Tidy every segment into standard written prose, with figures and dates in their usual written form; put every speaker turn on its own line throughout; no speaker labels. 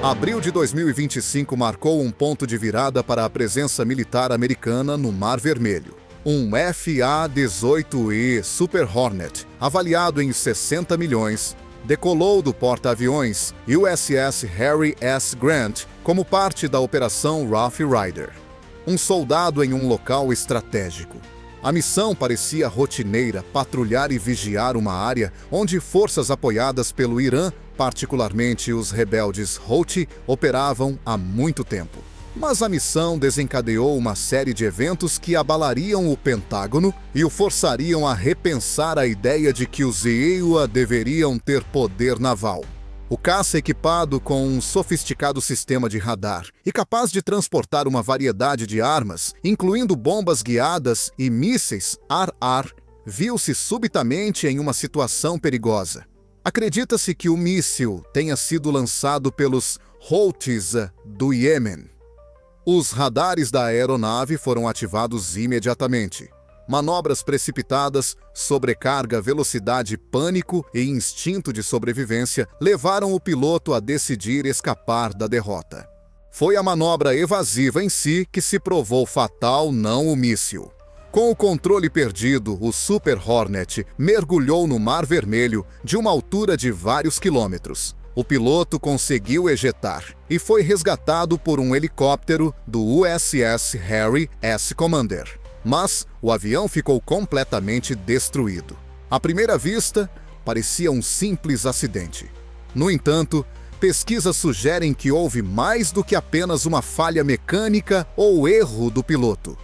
Abril de 2025 marcou um ponto de virada para a presença militar americana no Mar Vermelho. Um FA-18E Super Hornet, avaliado em 60 milhões, decolou do porta-aviões USS Harry S. Grant como parte da Operação Rough Rider. Um soldado em um local estratégico. A missão parecia rotineira, patrulhar e vigiar uma área onde forças apoiadas pelo Irã, particularmente os rebeldes Houthi, operavam há muito tempo. Mas a missão desencadeou uma série de eventos que abalariam o Pentágono e o forçariam a repensar a ideia de que os EUA deveriam ter poder naval. O caça equipado com um sofisticado sistema de radar e capaz de transportar uma variedade de armas, incluindo bombas guiadas e mísseis ar-ar, viu-se subitamente em uma situação perigosa. Acredita-se que o míssil tenha sido lançado pelos Houthis do Iêmen. Os radares da aeronave foram ativados imediatamente. Manobras precipitadas, sobrecarga, velocidade, pânico e instinto de sobrevivência levaram o piloto a decidir escapar da derrota. Foi a manobra evasiva em si que se provou fatal, não o míssil. Com o controle perdido, o Super Hornet mergulhou no Mar Vermelho de uma altura de vários quilômetros. O piloto conseguiu ejetar e foi resgatado por um helicóptero do USS Harry S. Commander. Mas o avião ficou completamente destruído. À primeira vista, parecia um simples acidente. No entanto, pesquisas sugerem que houve mais do que apenas uma falha mecânica ou erro do piloto.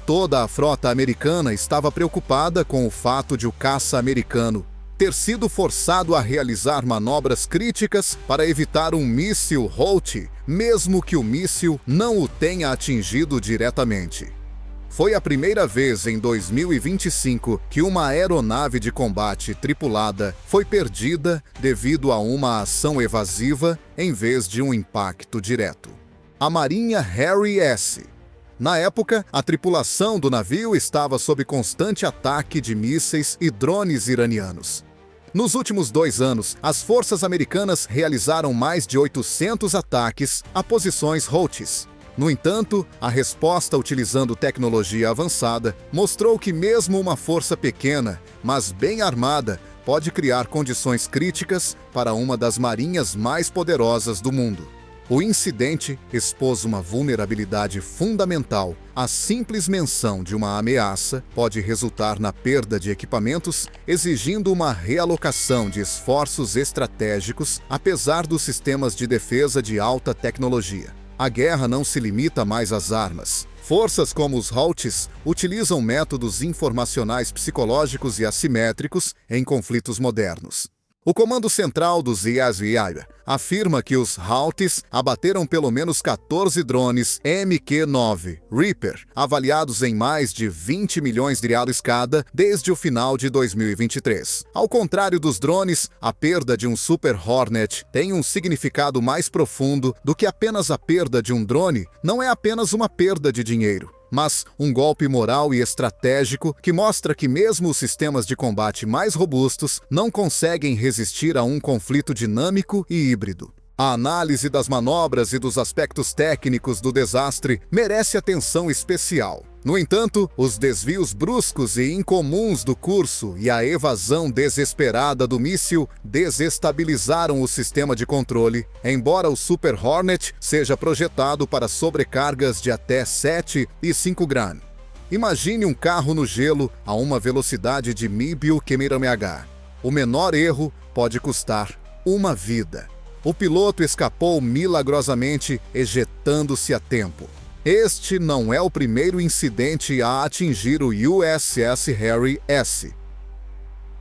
Toda a frota americana estava preocupada com o fato de o caça americano ter sido forçado a realizar manobras críticas para evitar um míssil Houthi, mesmo que o míssil não o tenha atingido diretamente. Foi a primeira vez em 2025 que uma aeronave de combate tripulada foi perdida devido a uma ação evasiva em vez de um impacto direto. A Marinha Harry S. Na época, a tripulação do navio estava sob constante ataque de mísseis e drones iranianos. Nos últimos 2 anos, as forças americanas realizaram mais de 800 ataques a posições Houthis. No entanto, a resposta utilizando tecnologia avançada mostrou que mesmo uma força pequena, mas bem armada, pode criar condições críticas para uma das marinhas mais poderosas do mundo. O incidente expôs uma vulnerabilidade fundamental. A simples menção de uma ameaça pode resultar na perda de equipamentos, exigindo uma realocação de esforços estratégicos, apesar dos sistemas de defesa de alta tecnologia. A guerra não se limita mais às armas. Forças como os Houthis utilizam métodos informacionais psicológicos e assimétricos em conflitos modernos. O Comando Central dos IASIA afirma que os Houthis abateram pelo menos 14 drones MQ-9 Reaper, avaliados em mais de 20 milhões de reais cada desde o final de 2023. Ao contrário dos drones, a perda de um Super Hornet tem um significado mais profundo do que apenas a perda de um drone. Não é apenas uma perda de dinheiro, mas um golpe moral e estratégico que mostra que mesmo os sistemas de combate mais robustos não conseguem resistir a um conflito dinâmico e híbrido. A análise das manobras e dos aspectos técnicos do desastre merece atenção especial. No entanto, os desvios bruscos e incomuns do curso e a evasão desesperada do míssil desestabilizaram o sistema de controle, embora o Super Hornet seja projetado para sobrecargas de até 7,5 Gran. Imagine um carro no gelo a uma velocidade de 1000 km/h. O menor erro pode custar uma vida. O piloto escapou milagrosamente, ejetando-se a tempo. Este não é o primeiro incidente a atingir o USS Harry S.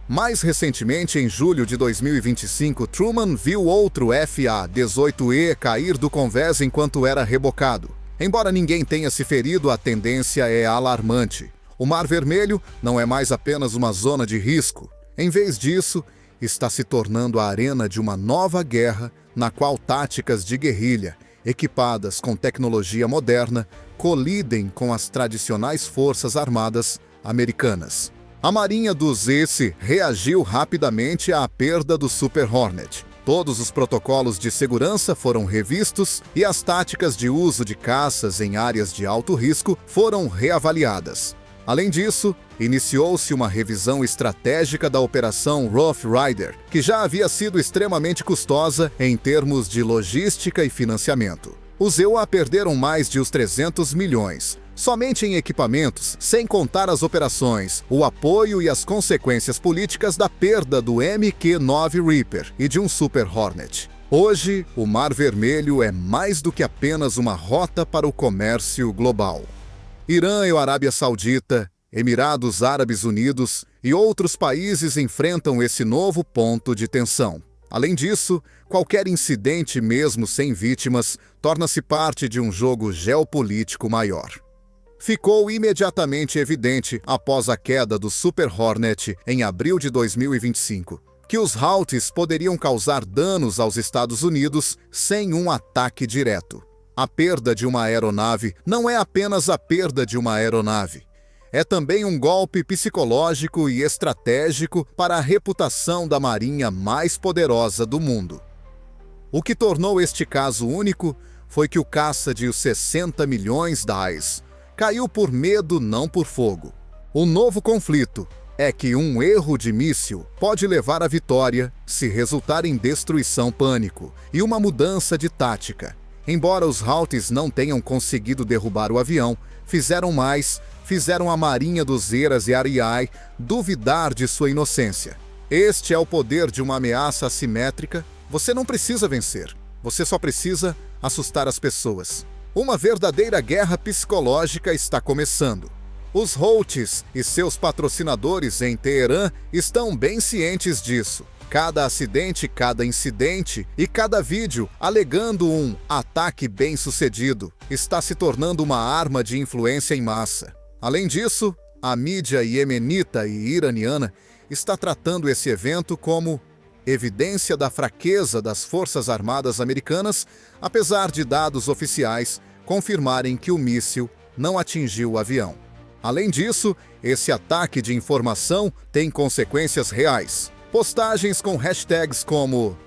Mais recentemente, em julho de 2025, Truman viu outro FA-18E cair do convés enquanto era rebocado. Embora ninguém tenha se ferido, a tendência é alarmante. O Mar Vermelho não é mais apenas uma zona de risco. Em vez disso, está se tornando a arena de uma nova guerra na qual táticas de guerrilha, equipadas com tecnologia moderna, colidem com as tradicionais forças armadas americanas. A Marinha dos ES reagiu rapidamente à perda do Super Hornet. Todos os protocolos de segurança foram revistos e as táticas de uso de caças em áreas de alto risco foram reavaliadas. Além disso, iniciou-se uma revisão estratégica da Operação Rough Rider, que já havia sido extremamente custosa em termos de logística e financiamento. Os EUA perderam mais de 300 milhões, somente em equipamentos, sem contar as operações, o apoio e as consequências políticas da perda do MQ-9 Reaper e de um Super Hornet. Hoje, o Mar Vermelho é mais do que apenas uma rota para o comércio global. Irã e a Arábia Saudita, Emirados Árabes Unidos e outros países enfrentam esse novo ponto de tensão. Além disso, qualquer incidente, mesmo sem vítimas, torna-se parte de um jogo geopolítico maior. Ficou imediatamente evidente, após a queda do Super Hornet em abril de 2025, que os Houthis poderiam causar danos aos Estados Unidos sem um ataque direto. A perda de uma aeronave não é apenas a perda de uma aeronave. É também um golpe psicológico e estratégico para a reputação da marinha mais poderosa do mundo. O que tornou este caso único foi que o caça de 60 milhões DAIs caiu por medo, não por fogo. O novo conflito é que um erro de míssil pode levar à vitória se resultar em destruição pânico e uma mudança de tática. Embora os Houthis não tenham conseguido derrubar o avião, fizeram a marinha dos Eras e Ariai duvidar de sua inocência. Este é o poder de uma ameaça assimétrica. Você não precisa vencer, você só precisa assustar as pessoas. Uma verdadeira guerra psicológica está começando. Os Houthis e seus patrocinadores em Teherã estão bem cientes disso. Cada acidente, cada incidente e cada vídeo alegando um ataque bem-sucedido está se tornando uma arma de influência em massa. Além disso, a mídia iemenita e iraniana está tratando esse evento como evidência da fraqueza das Forças Armadas americanas, apesar de dados oficiais confirmarem que o míssil não atingiu o avião. Além disso, esse ataque de informação tem consequências reais. Postagens com hashtags como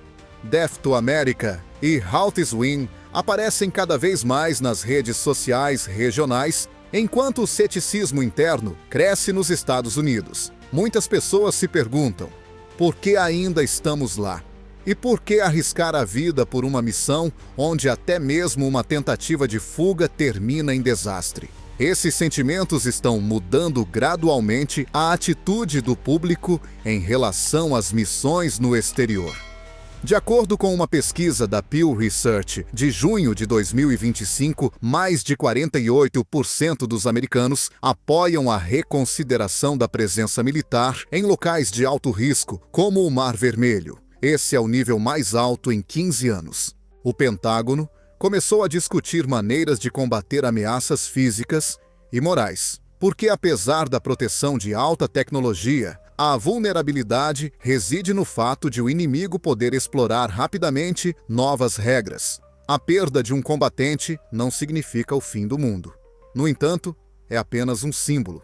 Death to America e Houthis Win aparecem cada vez mais nas redes sociais regionais, enquanto o ceticismo interno cresce nos Estados Unidos. Muitas pessoas se perguntam: por que ainda estamos lá? E por que arriscar a vida por uma missão onde até mesmo uma tentativa de fuga termina em desastre? Esses sentimentos estão mudando gradualmente a atitude do público em relação às missões no exterior. De acordo com uma pesquisa da Pew Research de junho de 2025, mais de 48% dos americanos apoiam a reconsideração da presença militar em locais de alto risco, como o Mar Vermelho. Esse é o nível mais alto em 15 anos. O Pentágono começou a discutir maneiras de combater ameaças físicas e morais, porque apesar da proteção de alta tecnologia, a vulnerabilidade reside no fato de o inimigo poder explorar rapidamente novas regras. A perda de um combatente não significa o fim do mundo. No entanto, é apenas um símbolo.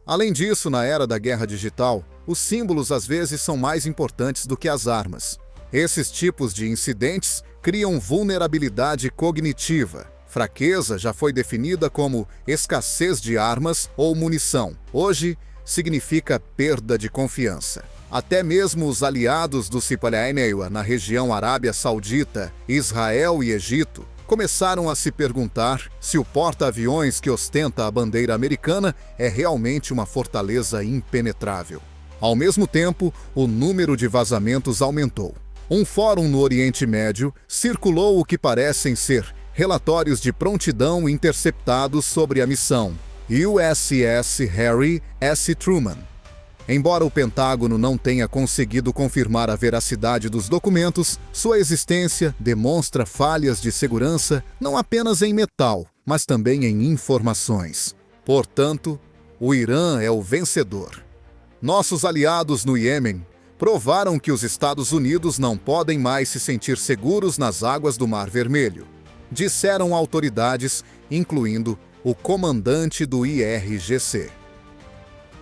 Além disso, na era da guerra digital, os símbolos às vezes são mais importantes do que as armas. Esses tipos de incidentes criam vulnerabilidade cognitiva. Fraqueza já foi definida como escassez de armas ou munição. Hoje, significa perda de confiança. Até mesmo os aliados do Cipolyaneia na região Arábia Saudita, Israel e Egito começaram a se perguntar se o porta-aviões que ostenta a bandeira americana é realmente uma fortaleza impenetrável. Ao mesmo tempo, o número de vazamentos aumentou. Um fórum no Oriente Médio circulou o que parecem ser relatórios de prontidão interceptados sobre a missão USS Harry S. Truman. Embora o Pentágono não tenha conseguido confirmar a veracidade dos documentos, sua existência demonstra falhas de segurança não apenas em metal, mas também em informações. Portanto, o Irã é o vencedor. Nossos aliados no Iêmen provaram que os Estados Unidos não podem mais se sentir seguros nas águas do Mar Vermelho, disseram autoridades, incluindo o comandante do IRGC.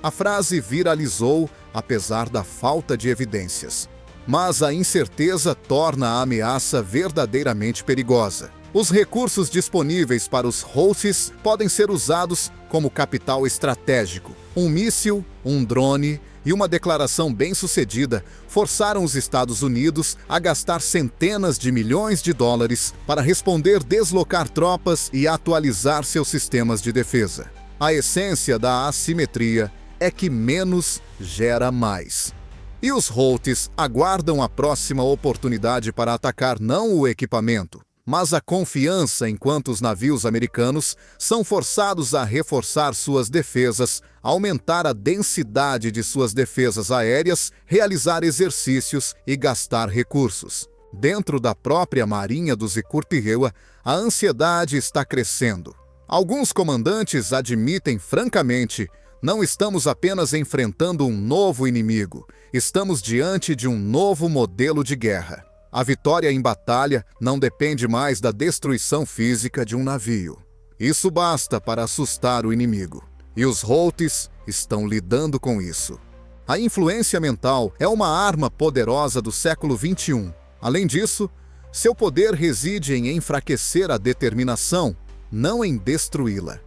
A frase viralizou apesar da falta de evidências. Mas a incerteza torna a ameaça verdadeiramente perigosa. Os recursos disponíveis para os Houthis podem ser usados como capital estratégico. Um míssil, um drone e uma declaração bem-sucedida forçaram os Estados Unidos a gastar centenas de milhões de dólares para responder, deslocar tropas e atualizar seus sistemas de defesa. A essência da assimetria é que menos gera mais. E os Houthis aguardam a próxima oportunidade para atacar não o equipamento, mas a confiança, enquanto os navios americanos são forçados a reforçar suas defesas, aumentar a densidade de suas defesas aéreas, realizar exercícios e gastar recursos. Dentro da própria Marinha dos Iqirtirrewa, a ansiedade está crescendo. Alguns comandantes admitem francamente: não estamos apenas enfrentando um novo inimigo, estamos diante de um novo modelo de guerra. A vitória em batalha não depende mais da destruição física de um navio. Isso basta para assustar o inimigo. E os Houthis estão lidando com isso. A influência mental é uma arma poderosa do século XXI. Além disso, seu poder reside em enfraquecer a determinação, não em destruí-la.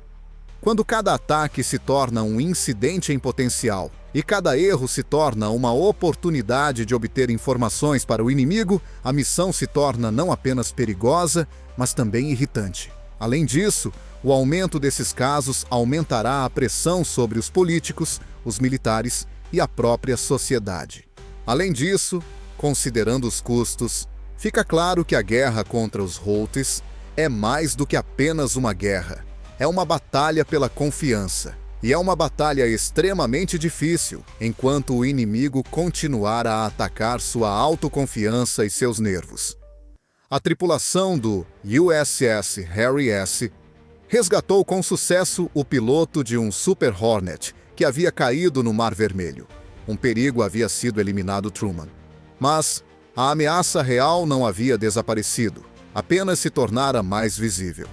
Quando cada ataque se torna um incidente em potencial e cada erro se torna uma oportunidade de obter informações para o inimigo, a missão se torna não apenas perigosa, mas também irritante. Além disso, o aumento desses casos aumentará a pressão sobre os políticos, os militares e a própria sociedade. Além disso, considerando os custos, fica claro que a guerra contra os Houthis é mais do que apenas uma guerra. É uma batalha pela confiança. E é uma batalha extremamente difícil, enquanto o inimigo continuar a atacar sua autoconfiança e seus nervos. A tripulação do USS Harry S. resgatou com sucesso o piloto de um Super Hornet que havia caído no Mar Vermelho. Um perigo havia sido eliminado Truman. Mas a ameaça real não havia desaparecido, apenas se tornara mais visível.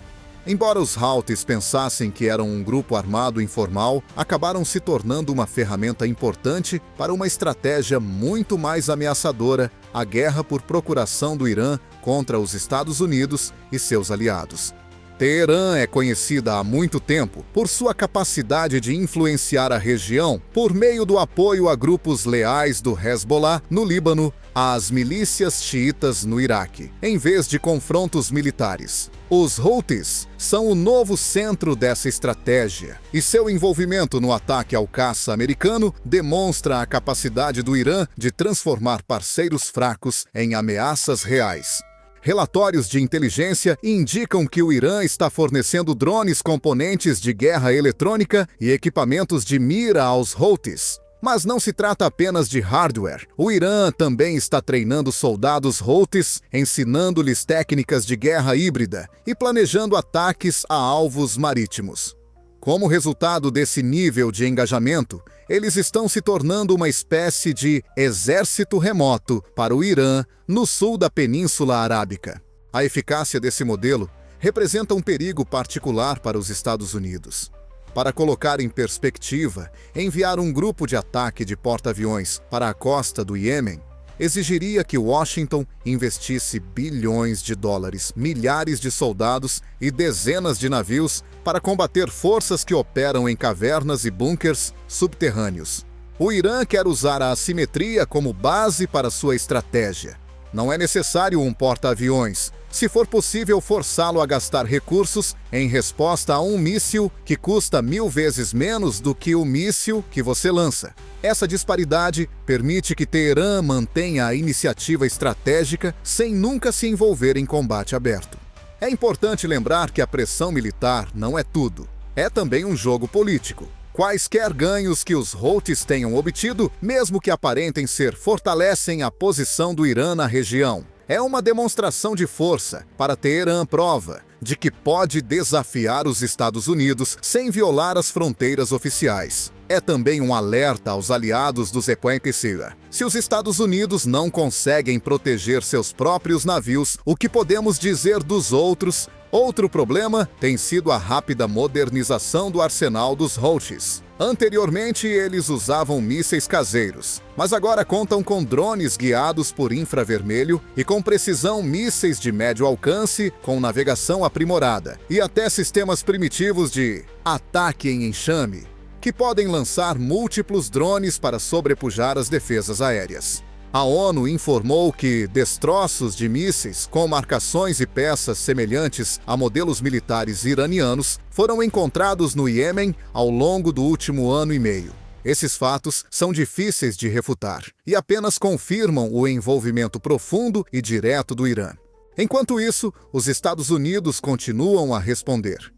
Embora os Houthis pensassem que eram um grupo armado informal, acabaram se tornando uma ferramenta importante para uma estratégia muito mais ameaçadora, a guerra por procuração do Irã contra os Estados Unidos e seus aliados. Teherã é conhecida há muito tempo por sua capacidade de influenciar a região por meio do apoio a grupos leais do Hezbollah no Líbano, às milícias xiitas no Iraque, em vez de confrontos militares. Os Houthis são o novo centro dessa estratégia, e seu envolvimento no ataque ao caça americano demonstra a capacidade do Irã de transformar parceiros fracos em ameaças reais. Relatórios de inteligência indicam que o Irã está fornecendo drones, componentes de guerra eletrônica e equipamentos de mira aos Houthis. Mas não se trata apenas de hardware. O Irã também está treinando soldados Houthis, ensinando-lhes técnicas de guerra híbrida e planejando ataques a alvos marítimos. Como resultado desse nível de engajamento, eles estão se tornando uma espécie de exército remoto para o Irã no sul da Península Arábica. A eficácia desse modelo representa um perigo particular para os Estados Unidos. Para colocar em perspectiva, enviar um grupo de ataque de porta-aviões para a costa do Iêmen exigiria que Washington investisse bilhões de dólares, milhares de soldados e dezenas de navios para combater forças que operam em cavernas e bunkers subterrâneos. O Irã quer usar a assimetria como base para sua estratégia. Não é necessário um porta-aviões, se for possível forçá-lo a gastar recursos em resposta a um míssil que custa 1000 vezes menos do que o míssil que você lança. Essa disparidade permite que Teherã mantenha a iniciativa estratégica sem nunca se envolver em combate aberto. É importante lembrar que a pressão militar não é tudo. É também um jogo político. Quaisquer ganhos que os Houthis tenham obtido, mesmo que aparentem ser, fortalecem a posição do Irã na região. É uma demonstração de força para Teherã prova de que pode desafiar os Estados Unidos sem violar as fronteiras oficiais. É também um alerta aos aliados dos Iqirtirrewa. Se os Estados Unidos não conseguem proteger seus próprios navios, o que podemos dizer dos outros? Outro problema tem sido a rápida modernização do arsenal dos Houthis. Anteriormente, eles usavam mísseis caseiros, mas agora contam com drones guiados por infravermelho e com precisão mísseis de médio alcance com navegação aprimorada e até sistemas primitivos de ataque em enxame, que podem lançar múltiplos drones para sobrepujar as defesas aéreas. A ONU informou que destroços de mísseis com marcações e peças semelhantes a modelos militares iranianos foram encontrados no Iêmen ao longo do último ano e meio. Esses fatos são difíceis de refutar e apenas confirmam o envolvimento profundo e direto do Irã. Enquanto isso, os Estados Unidos continuam a responder.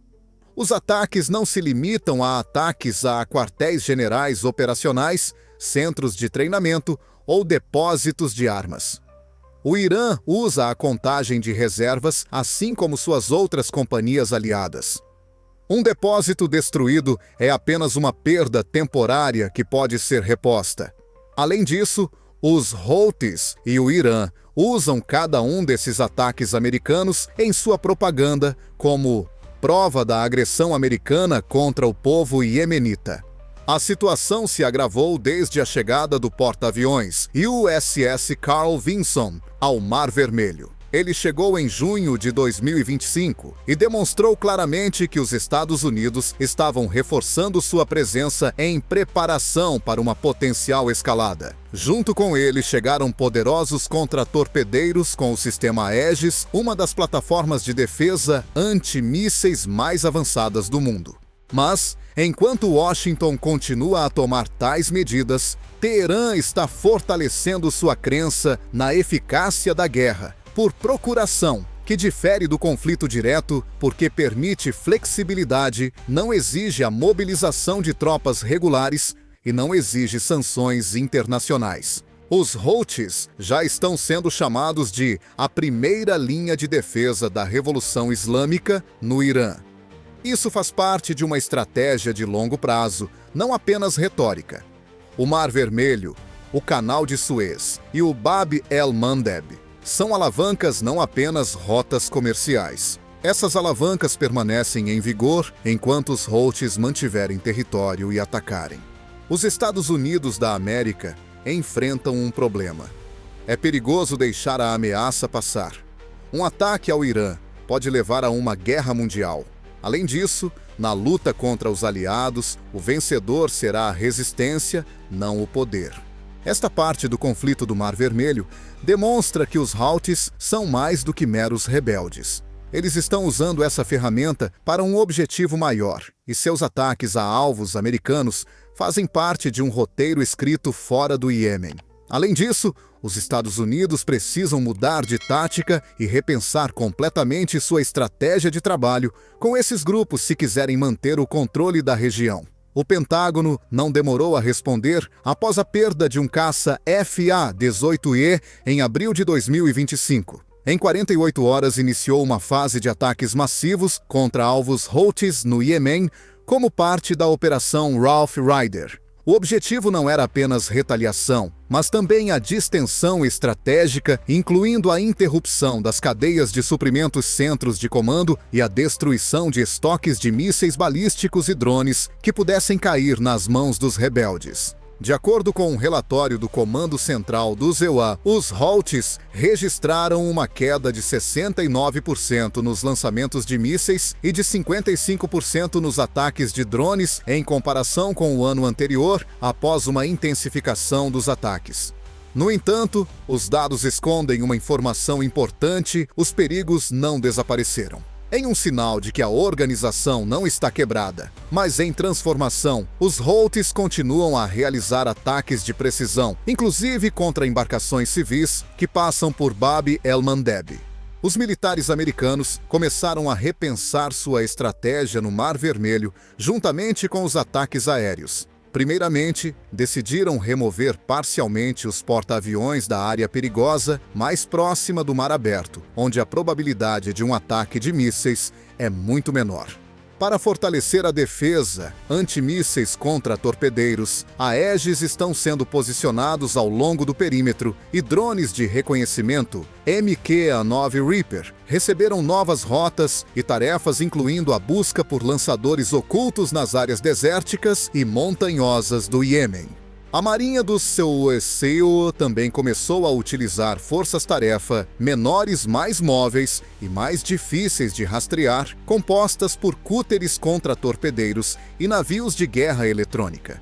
Os ataques não se limitam a ataques a quartéis generais operacionais, centros de treinamento ou depósitos de armas. O Irã usa a contagem de reservas, assim como suas outras companhias aliadas. Um depósito destruído é apenas uma perda temporária que pode ser reposta. Além disso, os Houthis e o Irã usam cada um desses ataques americanos em sua propaganda como prova da agressão americana contra o povo iemenita. A situação se agravou desde a chegada do porta-aviões USS Carl Vinson ao Mar Vermelho. Ele chegou em junho de 2025 e demonstrou claramente que os Estados Unidos estavam reforçando sua presença em preparação para uma potencial escalada. Junto com ele chegaram poderosos contra-torpedeiros com o sistema Aegis, uma das plataformas de defesa antimísseis mais avançadas do mundo. Mas, enquanto Washington continua a tomar tais medidas, Teherã está fortalecendo sua crença na eficácia da guerra, por procuração, que difere do conflito direto porque permite flexibilidade, não exige a mobilização de tropas regulares e não exige sanções internacionais. Os Houthis já estão sendo chamados de a primeira linha de defesa da Revolução Islâmica no Irã. Isso faz parte de uma estratégia de longo prazo, não apenas retórica. O Mar Vermelho, o Canal de Suez e o Bab el-Mandeb são alavancas, não apenas rotas comerciais. Essas alavancas permanecem em vigor enquanto os Houthis mantiverem território e atacarem. Os Estados Unidos da América enfrentam um problema. É perigoso deixar a ameaça passar. Um ataque ao Irã pode levar a uma guerra mundial. Além disso, na luta contra os aliados, o vencedor será a resistência, não o poder. Esta parte do conflito do Mar Vermelho demonstra que os Houthis são mais do que meros rebeldes. Eles estão usando essa ferramenta para um objetivo maior, e seus ataques a alvos americanos fazem parte de um roteiro escrito fora do Iêmen. Além disso, os Estados Unidos precisam mudar de tática e repensar completamente sua estratégia de trabalho com esses grupos se quiserem manter o controle da região. O Pentágono não demorou a responder após a perda de um caça FA-18E em abril de 2025. Em 48 horas, iniciou uma fase de ataques massivos contra alvos Houthis no Iêmen como parte da Operação Rough Rider. O objetivo não era apenas retaliação, mas também a distensão estratégica, incluindo a interrupção das cadeias de suprimentos centros de comando e a destruição de estoques de mísseis balísticos e drones que pudessem cair nas mãos dos rebeldes. De acordo com um relatório do Comando Central do ZEUA, os Houthis registraram uma queda de 69% nos lançamentos de mísseis e de 55% nos ataques de drones em comparação com o ano anterior, após uma intensificação dos ataques. No entanto, os dados escondem uma informação importante: os perigos não desapareceram. Em um sinal de que a organização não está quebrada, mas em transformação, os Houthis continuam a realizar ataques de precisão, inclusive contra embarcações civis que passam por Bab el-Mandeb. Os militares americanos começaram a repensar sua estratégia no Mar Vermelho, juntamente com os ataques aéreos. Primeiramente, decidiram remover parcialmente os porta-aviões da área perigosa mais próxima do mar aberto, onde a probabilidade de um ataque de mísseis é muito menor. Para fortalecer a defesa antimísseis contra torpedeiros, Aegis estão sendo posicionados ao longo do perímetro e drones de reconhecimento MQ-9 Reaper receberam novas rotas e tarefas, incluindo a busca por lançadores ocultos nas áreas desérticas e montanhosas do Iêmen. A Marinha do Seu também começou a utilizar forças-tarefa menores, mais móveis e mais difíceis de rastrear, compostas por cúteres contra torpedeiros e navios de guerra eletrônica.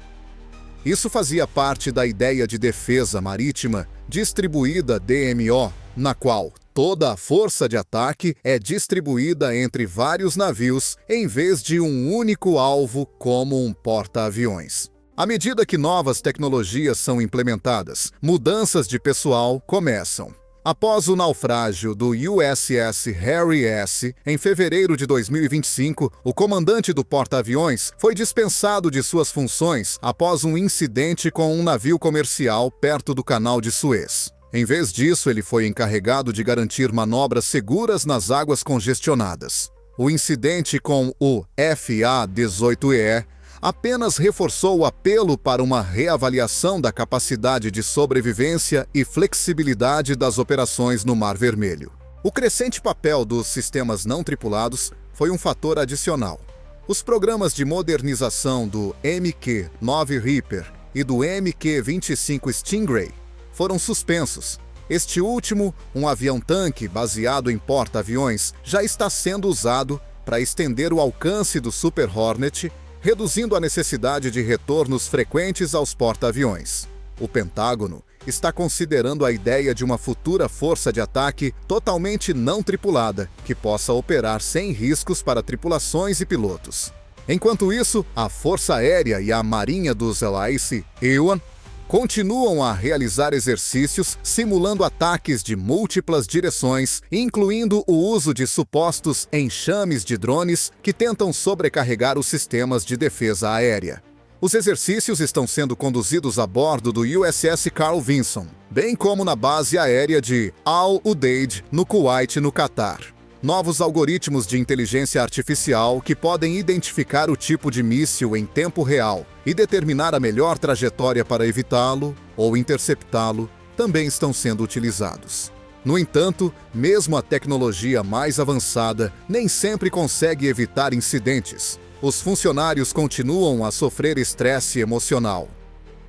Isso fazia parte da ideia de defesa marítima distribuída DMO, na qual toda a força de ataque é distribuída entre vários navios em vez de um único alvo como um porta-aviões. À medida que novas tecnologias são implementadas, mudanças de pessoal começam. Após o naufrágio do USS Harry S., em fevereiro de 2025, o comandante do porta-aviões foi dispensado de suas funções após um incidente com um navio comercial perto do Canal de Suez. Em vez disso, ele foi encarregado de garantir manobras seguras nas águas congestionadas. O incidente com o FA-18E apenas reforçou o apelo para uma reavaliação da capacidade de sobrevivência e flexibilidade das operações no Mar Vermelho. O crescente papel dos sistemas não tripulados foi um fator adicional. Os programas de modernização do MQ-9 Reaper e do MQ-25 Stingray foram suspensos. Este último, um avião-tanque baseado em porta-aviões, já está sendo usado para estender o alcance do Super Hornet, reduzindo a necessidade de retornos frequentes aos porta-aviões. O Pentágono está considerando a ideia de uma futura força de ataque totalmente não tripulada, que possa operar sem riscos para tripulações e pilotos. Enquanto isso, a Força Aérea e a Marinha dos LAC-1 continuam a realizar exercícios simulando ataques de múltiplas direções, incluindo o uso de supostos enxames de drones que tentam sobrecarregar os sistemas de defesa aérea. Os exercícios estão sendo conduzidos a bordo do USS Carl Vinson, bem como na base aérea de Al Udeid, no Kuwait, no Catar. Novos algoritmos de inteligência artificial que podem identificar o tipo de míssil em tempo real e determinar a melhor trajetória para evitá-lo ou interceptá-lo também estão sendo utilizados. No entanto, mesmo a tecnologia mais avançada nem sempre consegue evitar incidentes. Os funcionários continuam a sofrer estresse emocional.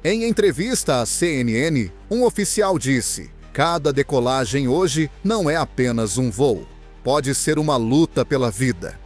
Em entrevista à CNN, um oficial disse: "Cada decolagem hoje não é apenas um voo. Pode ser uma luta pela vida."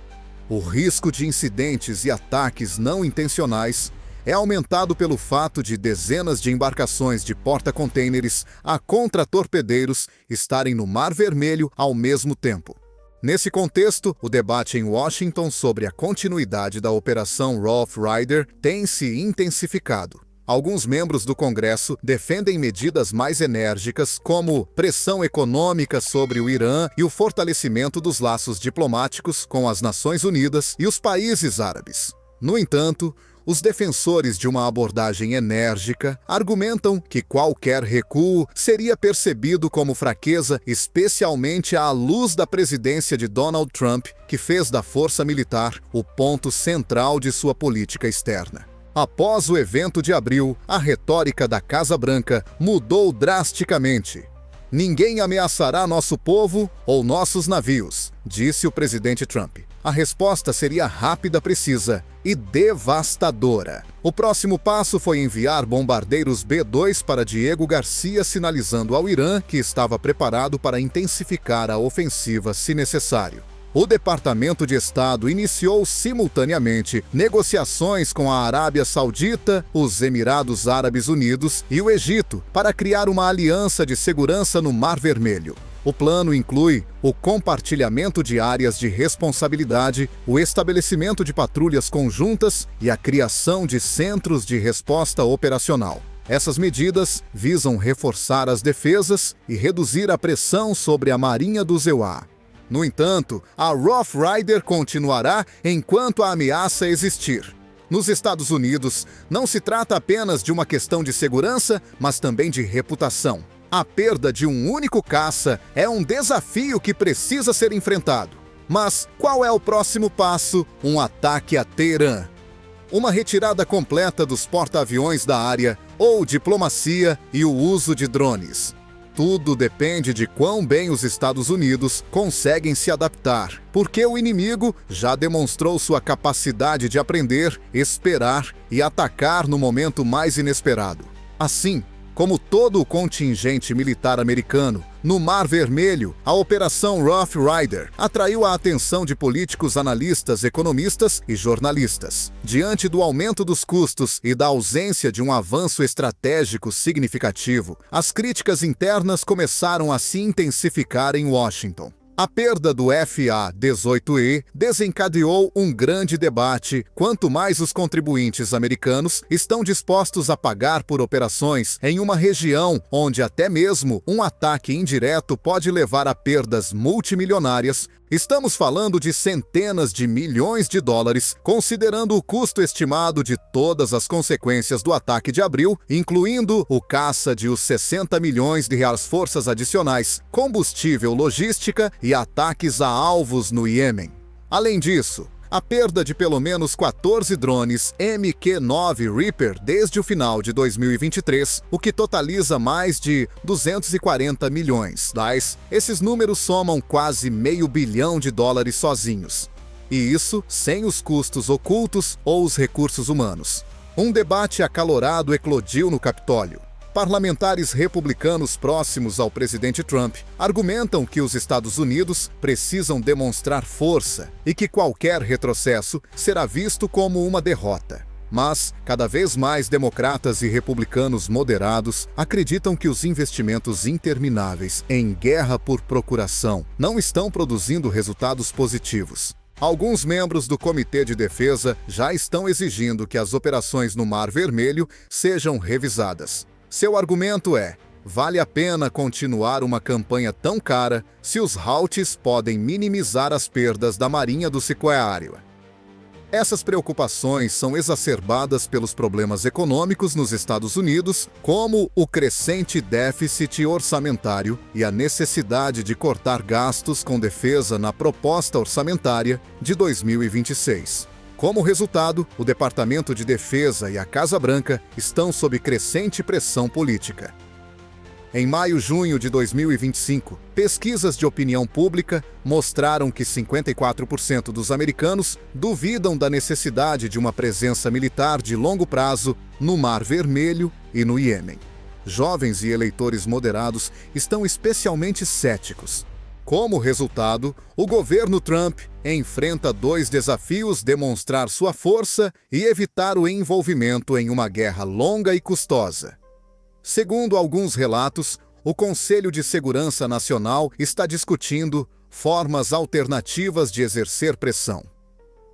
O risco de incidentes e ataques não intencionais é aumentado pelo fato de dezenas de embarcações de porta-contêineres a contra-torpedeiros estarem no Mar Vermelho ao mesmo tempo. Nesse contexto, o debate em Washington sobre a continuidade da Operação Rough Rider tem se intensificado. Alguns membros do Congresso defendem medidas mais enérgicas, como pressão econômica sobre o Irã e o fortalecimento dos laços diplomáticos com as Nações Unidas e os países árabes. No entanto, os defensores de uma abordagem enérgica argumentam que qualquer recuo seria percebido como fraqueza, especialmente à luz da presidência de Donald Trump, que fez da força militar o ponto central de sua política externa. Após o evento de abril, a retórica da Casa Branca mudou drasticamente. "Ninguém ameaçará nosso povo ou nossos navios", disse o presidente Trump. A resposta seria rápida, precisa e devastadora. O próximo passo foi enviar bombardeiros B-2 para Diego Garcia, sinalizando ao Irã que estava preparado para intensificar a ofensiva se necessário. O Departamento de Estado iniciou simultaneamente negociações com a Arábia Saudita, os Emirados Árabes Unidos e o Egito para criar uma aliança de segurança no Mar Vermelho. O plano inclui o compartilhamento de áreas de responsabilidade, o estabelecimento de patrulhas conjuntas e a criação de centros de resposta operacional. Essas medidas visam reforçar as defesas e reduzir a pressão sobre a Marinha dos EUA. No entanto, a Rough Rider continuará enquanto a ameaça existir. Nos Estados Unidos, não se trata apenas de uma questão de segurança, mas também de reputação. A perda de um único caça é um desafio que precisa ser enfrentado. Mas qual é o próximo passo? Um ataque a Teherã. Uma retirada completa dos porta-aviões da área ou diplomacia e o uso de drones. Tudo depende de quão bem os Estados Unidos conseguem se adaptar, porque o inimigo já demonstrou sua capacidade de aprender, esperar e atacar no momento mais inesperado. Assim, como todo o contingente militar americano, no Mar Vermelho, a Operação Rough Rider atraiu a atenção de políticos, analistas, economistas e jornalistas. Diante do aumento dos custos e da ausência de um avanço estratégico significativo, as críticas internas começaram a se intensificar em Washington. A perda do FA-18E desencadeou um grande debate quanto mais os contribuintes americanos estão dispostos a pagar por operações em uma região onde até mesmo um ataque indireto pode levar a perdas multimilionárias. Estamos falando de centenas de milhões de dólares, considerando o custo estimado de todas as consequências do ataque de abril, incluindo o caça de os 60 milhões de reais forças adicionais, combustível, logística e ataques a alvos no Iêmen. Além disso, a perda de pelo menos 14 drones MQ-9 Reaper desde o final de 2023, o que totaliza mais de 240 milhões. Esses números somam quase $500 milhão sozinhos. E isso sem os custos ocultos ou os recursos humanos. Um debate acalorado eclodiu no Capitólio. Parlamentares republicanos próximos ao presidente Trump argumentam que os Estados Unidos precisam demonstrar força e que qualquer retrocesso será visto como uma derrota. Mas, cada vez mais democratas e republicanos moderados acreditam que os investimentos intermináveis em guerra por procuração não estão produzindo resultados positivos. Alguns membros do Comitê de Defesa já estão exigindo que as operações no Mar Vermelho sejam revisadas. Seu argumento é: vale a pena continuar uma campanha tão cara se os Houthis podem minimizar as perdas da Marinha do Sequoia. Essas preocupações são exacerbadas pelos problemas econômicos nos Estados Unidos, como o crescente déficit orçamentário e a necessidade de cortar gastos com defesa na proposta orçamentária de 2026. Como resultado, o Departamento de Defesa e a Casa Branca estão sob crescente pressão política. Em maio-junho de 2025, pesquisas de opinião pública mostraram que 54% dos americanos duvidam da necessidade de uma presença militar de longo prazo no Mar Vermelho e no Iêmen. Jovens e eleitores moderados estão especialmente céticos. Como resultado, o governo Trump enfrenta dois desafios: demonstrar sua força e evitar o envolvimento em uma guerra longa e custosa. Segundo alguns relatos, o Conselho de Segurança Nacional está discutindo formas alternativas de exercer pressão.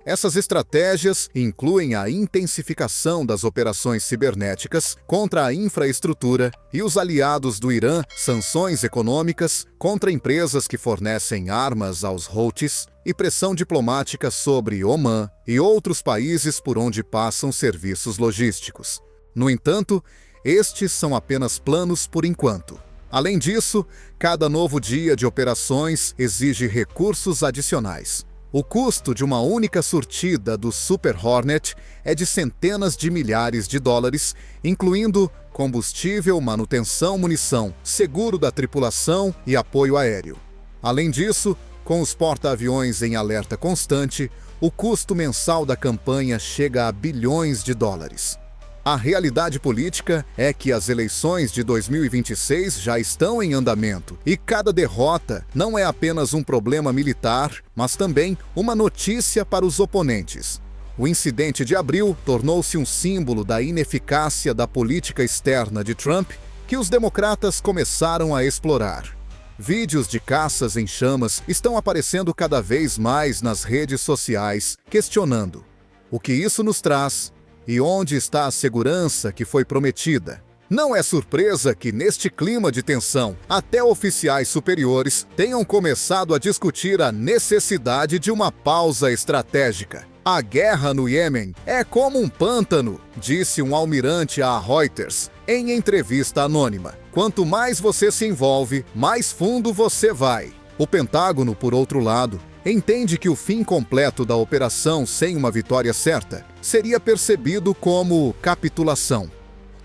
Essas estratégias incluem a intensificação das operações cibernéticas contra a infraestrutura e os aliados do Irã, sanções econômicas contra empresas que fornecem armas aos Houthis e pressão diplomática sobre Omã e outros países por onde passam serviços logísticos. No entanto, estes são apenas planos por enquanto. Além disso, cada novo dia de operações exige recursos adicionais. O custo de uma única surtida do Super Hornet é de centenas de milhares de dólares, incluindo combustível, manutenção, munição, seguro da tripulação e apoio aéreo. Além disso, com os porta-aviões em alerta constante, o custo mensal da campanha chega a bilhões de dólares. A realidade política é que as eleições de 2026 já estão em andamento e cada derrota não é apenas um problema militar, mas também uma notícia para os oponentes. O incidente de abril tornou-se um símbolo da ineficácia da política externa de Trump, que os democratas começaram a explorar. Vídeos de caças em chamas estão aparecendo cada vez mais nas redes sociais, questionando: o que isso nos traz? E onde está a segurança que foi prometida? Não é surpresa que, neste clima de tensão, até oficiais superiores tenham começado a discutir a necessidade de uma pausa estratégica. A guerra no Iêmen é como um pântano, disse um almirante à Reuters em entrevista anônima. Quanto mais você se envolve, mais fundo você vai. O Pentágono, por outro lado, entende que o fim completo da operação sem uma vitória certa seria percebido como capitulação.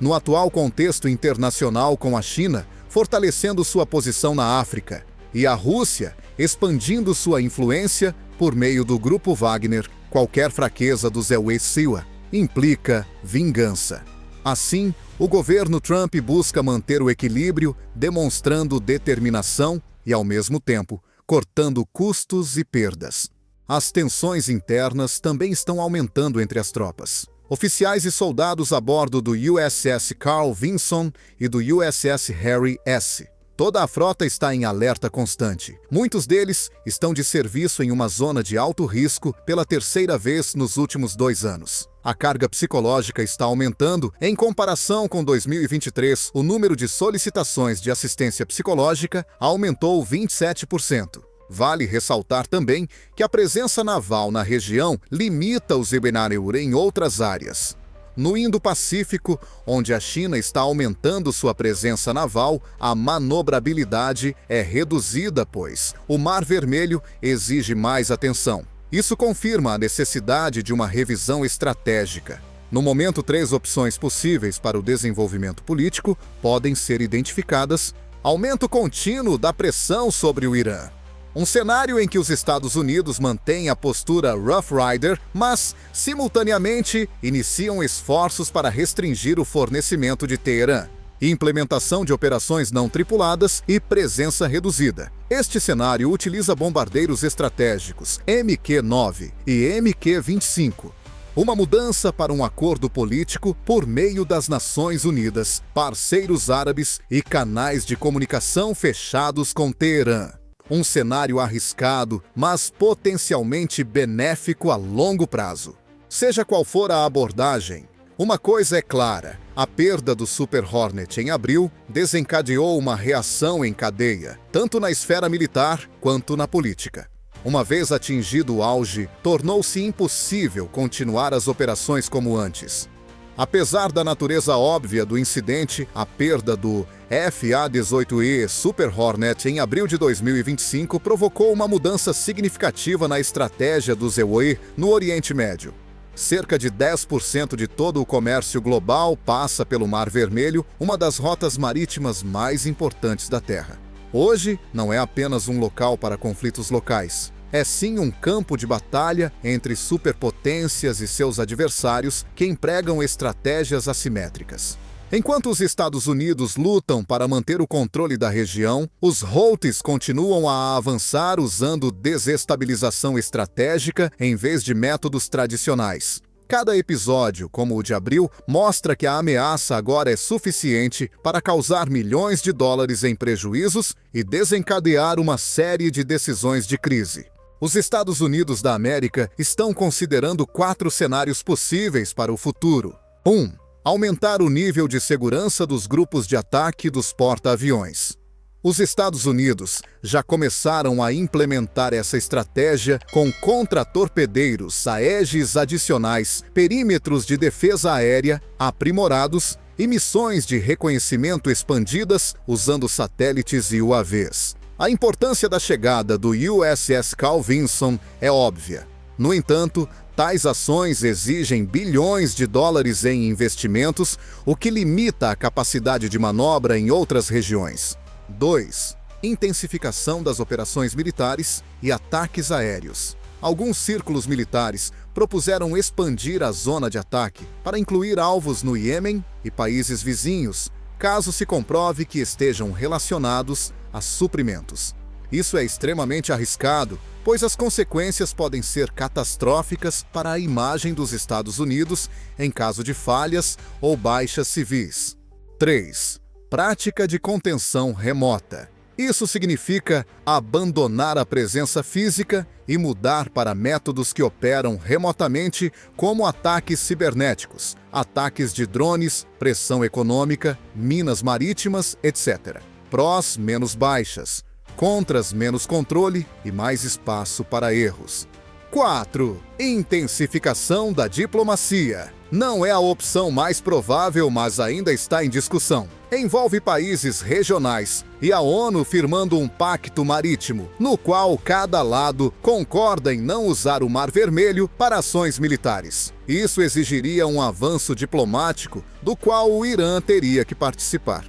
No atual contexto internacional, com a China fortalecendo sua posição na África e a Rússia expandindo sua influência por meio do Grupo Wagner, qualquer fraqueza do Zewei Siwa implica vingança. Assim, o governo Trump busca manter o equilíbrio, demonstrando determinação e, ao mesmo tempo, cortando custos e perdas. As tensões internas também estão aumentando entre as tropas. Oficiais e soldados a bordo do USS Carl Vinson e do USS Harry S. Toda a frota está em alerta constante. Muitos deles estão de serviço em uma zona de alto risco pela terceira vez nos últimos 2 anos. A carga psicológica está aumentando. Em comparação com 2023, o número de solicitações de assistência psicológica aumentou 27%. Vale ressaltar também que a presença naval na região limita os Ibenareur em outras áreas. No Indo-Pacífico, onde a China está aumentando sua presença naval, a manobrabilidade é reduzida, pois o Mar Vermelho exige mais atenção. Isso confirma a necessidade de uma revisão estratégica. No momento, 3 opções possíveis para o desenvolvimento político podem ser identificadas: aumento contínuo da pressão sobre o Irã. Um cenário em que os Estados Unidos mantêm a postura Rough Rider, mas, simultaneamente, iniciam esforços para restringir o fornecimento de Teherã, implementação de operações não tripuladas e presença reduzida. Este cenário utiliza bombardeiros estratégicos MQ-9 e MQ-25. Uma mudança para um acordo político por meio das Nações Unidas, parceiros árabes e canais de comunicação fechados com Teherã. Um cenário arriscado, mas potencialmente benéfico a longo prazo. Seja qual for a abordagem, uma coisa é clara: a perda do Super Hornet em abril desencadeou uma reação em cadeia, tanto na esfera militar quanto na política. Uma vez atingido o auge, tornou-se impossível continuar as operações como antes. Apesar da natureza óbvia do incidente, a perda do FA-18E Super Hornet em abril de 2025 provocou uma mudança significativa na estratégia do Zewei no Oriente Médio. Cerca de 10% de todo o comércio global passa pelo Mar Vermelho, uma das rotas marítimas mais importantes da Terra. Hoje, não é apenas um local para conflitos locais. É sim um campo de batalha entre superpotências e seus adversários que empregam estratégias assimétricas. Enquanto os Estados Unidos lutam para manter o controle da região, os Houthis continuam a avançar usando desestabilização estratégica em vez de métodos tradicionais. Cada episódio, como o de abril, mostra que a ameaça agora é suficiente para causar milhões de dólares em prejuízos e desencadear uma série de decisões de crise. Os Estados Unidos da América estão considerando 4 cenários possíveis para o futuro. 1. Aumentar o nível de segurança dos grupos de ataque dos porta-aviões. Os Estados Unidos já começaram a implementar essa estratégia com contra-torpedeiros, aegis adicionais, perímetros de defesa aérea aprimorados e missões de reconhecimento expandidas usando satélites e UAVs. A importância da chegada do USS Carl Vinson é óbvia. No entanto, tais ações exigem bilhões de dólares em investimentos, o que limita a capacidade de manobra em outras regiões. 2. Intensificação das operações militares e ataques aéreos. Alguns círculos militares propuseram expandir a zona de ataque para incluir alvos no Iêmen e países vizinhos, caso se comprove que estejam relacionados a suprimentos. Isso é extremamente arriscado, pois as consequências podem ser catastróficas para a imagem dos Estados Unidos em caso de falhas ou baixas civis. 3. Prática de contenção remota. Isso significa abandonar a presença física e mudar para métodos que operam remotamente, como ataques cibernéticos, ataques de drones, pressão econômica, minas marítimas, etc. Prós menos baixas, contras menos controle e mais espaço para erros. 4. Intensificação da diplomacia. Não é a opção mais provável, mas ainda está em discussão. Envolve países regionais e a ONU firmando um pacto marítimo, no qual cada lado concorda em não usar o Mar Vermelho para ações militares. Isso exigiria um avanço diplomático, do qual o Irã teria que participar.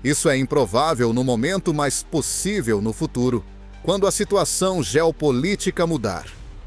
Isso é improvável no momento, mas possível no futuro, quando a situação geopolítica mudar.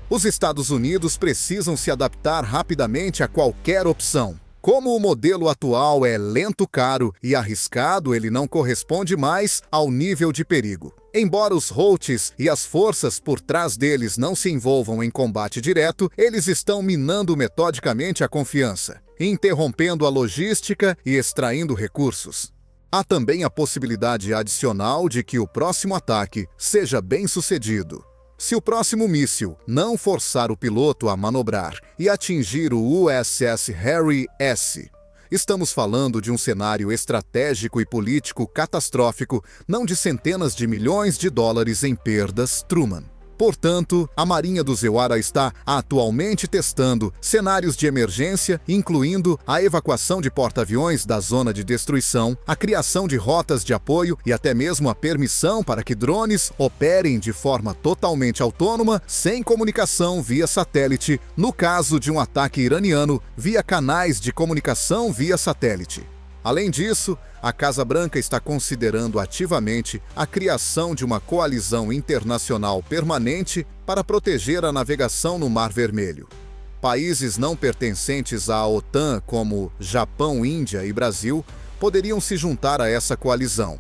Os Estados Unidos precisam se adaptar rapidamente a qualquer opção. Como o modelo atual é lento, caro e arriscado, ele não corresponde mais ao nível de perigo. Embora os Houthis e as forças por trás deles não se envolvam em combate direto, eles estão minando metodicamente a confiança, interrompendo a logística e extraindo recursos. Há também a possibilidade adicional de que o próximo ataque seja bem-sucedido. Se o próximo míssil não forçar o piloto a manobrar e atingir o USS Harry S., estamos falando de um cenário estratégico e político catastrófico, não de centenas de milhões de dólares em perdas, Truman. Portanto, a Marinha do Zeuara está atualmente testando cenários de emergência, incluindo a evacuação de porta-aviões da zona de destruição, a criação de rotas de apoio e até mesmo a permissão para que drones operem de forma totalmente autônoma, sem comunicação via satélite, no caso de um ataque iraniano via canais de comunicação via satélite. Além disso, a Casa Branca está considerando ativamente a criação de uma coalizão internacional permanente para proteger a navegação no Mar Vermelho. Países não pertencentes à OTAN, como Japão, Índia e Brasil, poderiam se juntar a essa coalizão.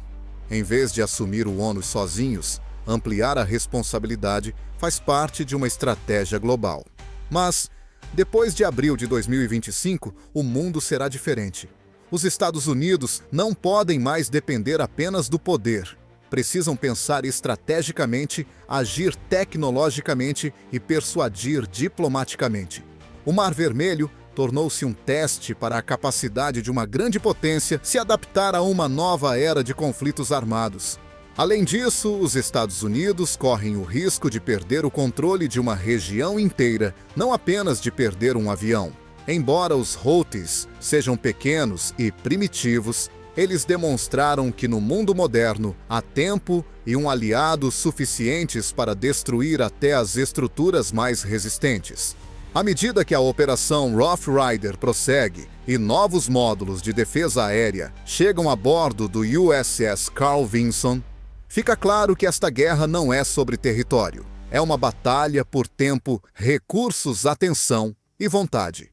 Em vez de assumir o ônus sozinhos, ampliar a responsabilidade faz parte de uma estratégia global. Mas, depois de abril de 2025, o mundo será diferente. Os Estados Unidos não podem mais depender apenas do poder. Precisam pensar estrategicamente, agir tecnologicamente e persuadir diplomaticamente. O Mar Vermelho tornou-se um teste para a capacidade de uma grande potência se adaptar a uma nova era de conflitos armados. Além disso, os Estados Unidos correm o risco de perder o controle de uma região inteira, não apenas de perder um avião. Embora os Houthis sejam pequenos e primitivos, eles demonstraram que no mundo moderno há tempo e um aliado suficientes para destruir até as estruturas mais resistentes. À medida que a Operação Rough Rider prossegue e novos módulos de defesa aérea chegam a bordo do USS Carl Vinson, fica claro que esta guerra não é sobre território. É uma batalha por tempo, recursos, atenção e vontade.